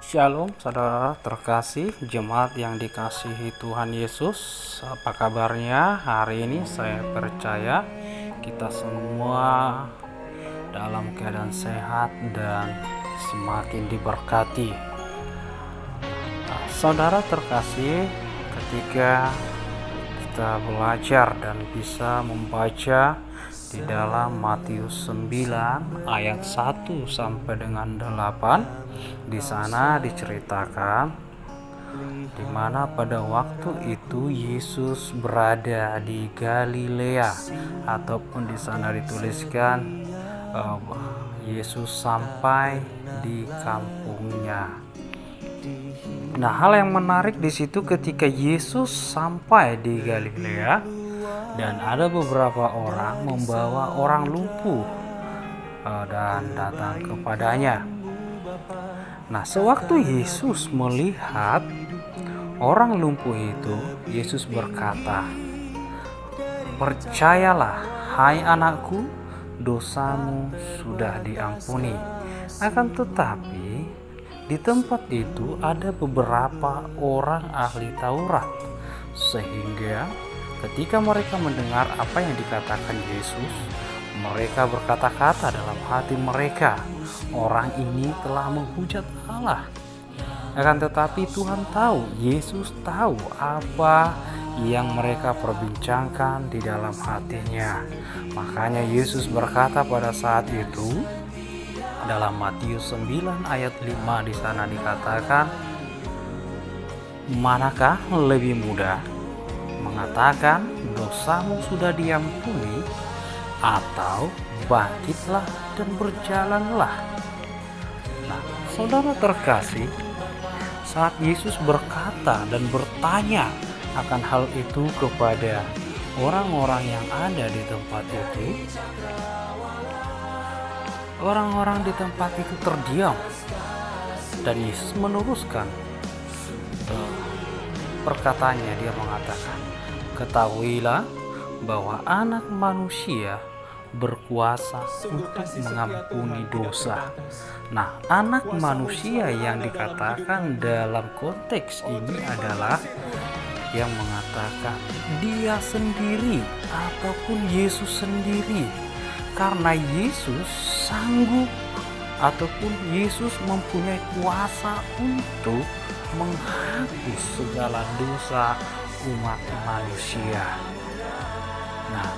Shalom saudara terkasih, jemaat yang dikasihi Tuhan Yesus. Apa kabarnya? Hari ini saya percaya kita semua dalam keadaan sehat dan semakin diberkati. Saudara terkasih, ketika kita belajar dan bisa membaca di dalam Matius 9 ayat 1 sampai dengan 8, di sana diceritakan di mana pada waktu itu Yesus berada di Galilea, ataupun di sana dituliskan Yesus sampai di kampungnya. Nah, hal yang menarik di situ ketika Yesus sampai di Galilea dan ada beberapa orang membawa orang lumpuh dan datang kepadanya. Nah, sewaktu Yesus melihat orang lumpuh itu, Yesus berkata, "Percayalah, hai anakku, dosamu sudah diampuni." Akan tetapi, di tempat itu ada beberapa orang ahli Taurat, sehingga ketika mereka mendengar apa yang dikatakan Yesus, mereka berkata-kata dalam hati mereka, "Orang ini telah menghujat Allah." Akan tetapi Tuhan tahu, Yesus tahu apa yang mereka perbincangkan di dalam hatinya. Makanya Yesus berkata pada saat itu, dalam Matius 9 ayat 5 di sana dikatakan, "Manakah lebih mudah mengatakan dosamu sudah diampuni, atau bangkitlah dan berjalanlah?" Nah, saudara terkasih, saat Yesus berkata dan bertanya akan hal itu kepada orang-orang yang ada di tempat itu, orang-orang di tempat itu terdiam, dan Yesus meneruskan perkataannya. Dia mengatakan, "Ketahuilah bahwa Anak Manusia berkuasa untuk mengampuni dosa." Nah, anak manusia yang dikatakan dalam konteks ini adalah yang mengatakan dia sendiri ataupun Yesus sendiri, karena Yesus sanggup ataupun Yesus mempunyai kuasa untuk menghapus segala dosa umat manusia. Nah,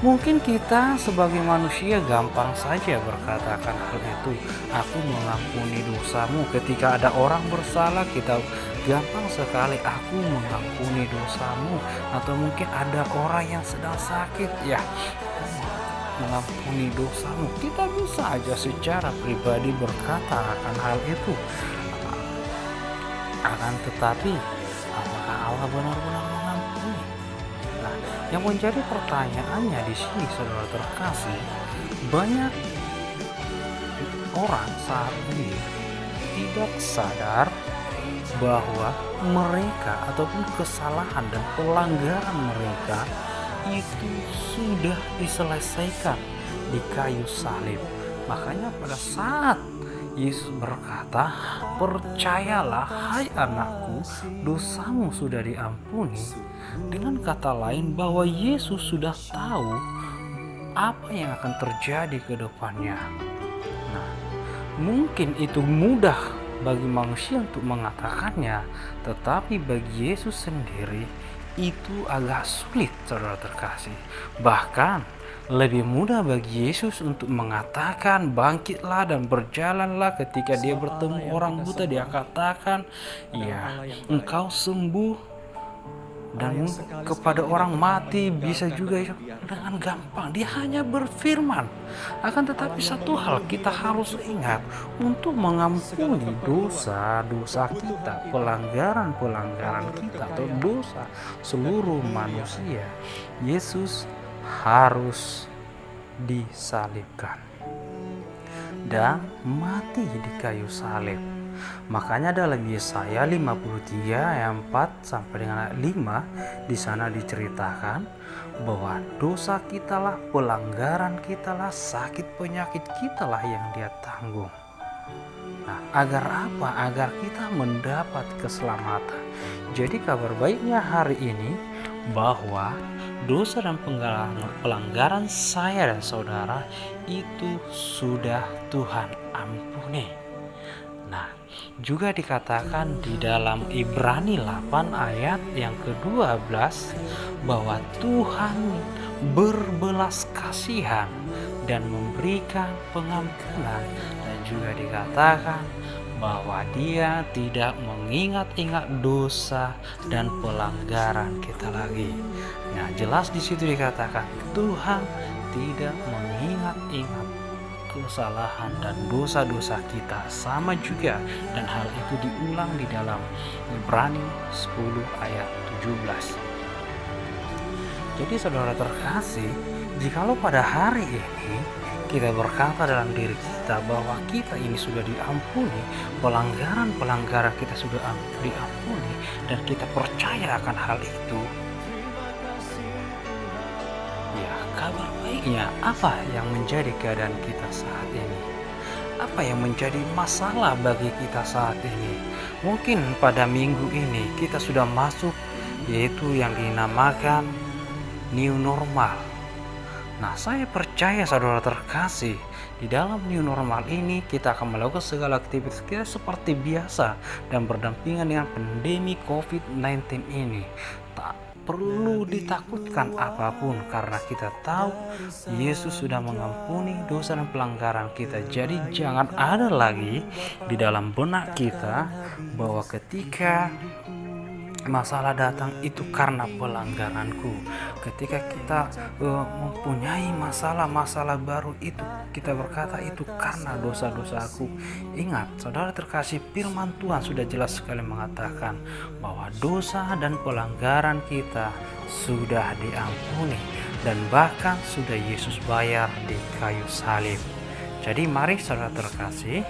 mungkin kita sebagai manusia gampang saja berkatakan hal itu, "Aku mengampuni dosamu." Ketika ada orang bersalah, kita gampang sekali, "Aku mengampuni dosamu." Atau mungkin ada orang yang sedang sakit, "Ya, aku mengampuni dosamu." Kita bisa aja secara pribadi berkata akan hal itu. Akan tetapi, apakah Allah benar-benar mengampuni? Nah, yang menjadi pertanyaannya di sini, saudara terkasih, banyak orang saat ini tidak sadar bahwa mereka ataupun kesalahan dan pelanggaran mereka itu sudah diselesaikan di kayu salib. Makanya pada saat Yesus berkata, "Percayalah, hai anakku, dosamu sudah diampuni." Dengan kata lain, bahwa Yesus sudah tahu apa yang akan terjadi ke depannya. Nah, mungkin itu mudah bagi manusia untuk mengatakannya, tetapi bagi Yesus sendiri itu agak sulit, saudara terkasih. Bahkan lebih mudah bagi Yesus untuk mengatakan bangkitlah dan berjalanlah. Ketika dia bertemu orang buta, dia katakan, "Ya, engkau sembuh." Dan kepada orang mati bisa juga dengan gampang. Dia hanya berfirman. Akan tetapi satu hal kita harus ingat, untuk mengampuni dosa-dosa kita, pelanggaran-pelanggaran kita, atau dosa seluruh manusia, Yesus harus disalibkan dan mati di kayu salib. Makanya dalam Yesaya 53 ayat 4 sampai dengan ayat 5 di sana diceritakan bahwa dosa kitalah, pelanggaran kitalah, sakit penyakit kitalah yang dia tanggung. Nah, Agar apa? Agar kita mendapat keselamatan. Jadi kabar baiknya hari ini bahwa dosa dan pelanggaran saya dan saudara itu sudah Tuhan ampuni. Nah, juga dikatakan di dalam Ibrani 8 ayat yang ke-12 bahwa Tuhan berbelas kasihan dan memberikan pengampunan, dan juga dikatakan bahwa Dia tidak mengingat-ingat dosa dan pelanggaran kita lagi. Nah, jelas di situ dikatakan Tuhan tidak mengingat-ingat kesalahan dan dosa-dosa kita, sama juga, dan hal itu diulang di dalam Ibrani 10 ayat 17. Jadi saudara terkasih, jikalau pada hari ini kita berkata dalam diri kita bahwa kita ini sudah diampuni, pelanggaran-pelanggaran kita sudah diampuni, dan kita percaya akan hal itu, ya, kabar baiknya apa yang menjadi keadaan kita saat ini? Apa yang menjadi masalah bagi kita saat ini? Mungkin pada minggu ini kita sudah masuk yaitu yang dinamakan new normal. Nah, saya percaya saudara terkasih, di dalam new normal ini kita akan melakukan segala aktivitas kita seperti biasa dan berdampingan dengan pandemi COVID-19 ini. Tak perlu ditakutkan apapun karena kita tahu Yesus sudah mengampuni dosa dan pelanggaran kita. Jadi jangan ada lagi di dalam benak kita bahwa ketika masalah datang itu karena pelanggaranku. Ketika kita mempunyai masalah-masalah baru itu, kita berkata itu karena dosa-dosaku. Ingat, saudara terkasih, firman Tuhan sudah jelas sekali mengatakan bahwa dosa dan pelanggaran kita sudah diampuni, dan bahkan sudah Yesus bayar di kayu salib. Jadi mari saudara terkasih,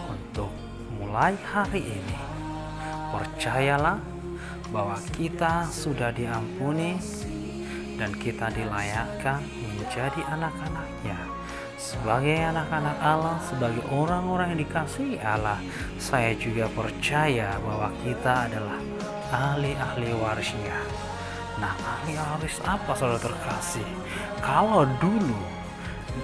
untuk mulai hari ini, percayalah bahwa kita sudah diampuni dan kita dilayakkan menjadi anak-anaknya. Sebagai anak-anak Allah, sebagai orang-orang yang dikasihi Allah, saya juga percaya bahwa kita adalah ahli-ahli warisnya. Nah, ahli waris apa saudara terkasih? Kalau dulu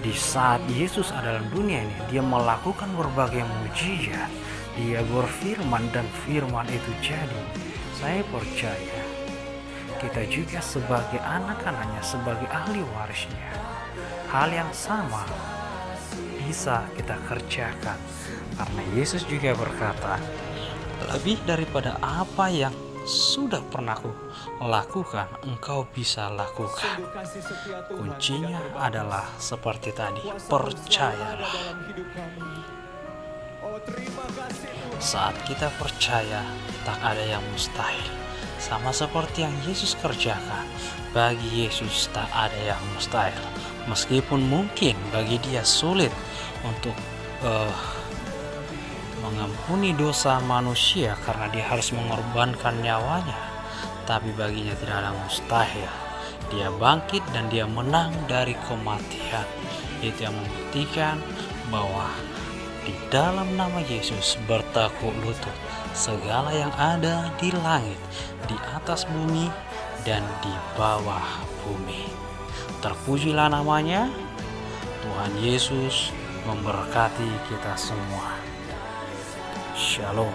di saat Yesus ada dalam dunia ini, dia melakukan berbagai mujizat, dia berfirman dan firman itu jadi. Saya percaya kita juga sebagai anak-anaknya, sebagai ahli warisnya, hal yang sama bisa kita kerjakan. Karena Yesus juga berkata, lebih daripada apa yang sudah pernah aku lakukan, engkau bisa lakukan. Kuncinya adalah seperti tadi, percayalah. Saat kita percaya, tak ada yang mustahil. Sama seperti yang Yesus kerjakan, bagi Yesus tak ada yang mustahil. Meskipun mungkin bagi dia sulit untuk mengampuni dosa manusia karena dia harus mengorbankan nyawanya, tapi baginya tidak ada mustahil. Dia bangkit dan dia menang dari kematian. Itu yang membuktikan bahwa di dalam nama Yesus bertekuk lutut segala yang ada di langit, di atas bumi, dan di bawah bumi. Terpujilah namanya. Tuhan Yesus memberkati kita semua. Shalom.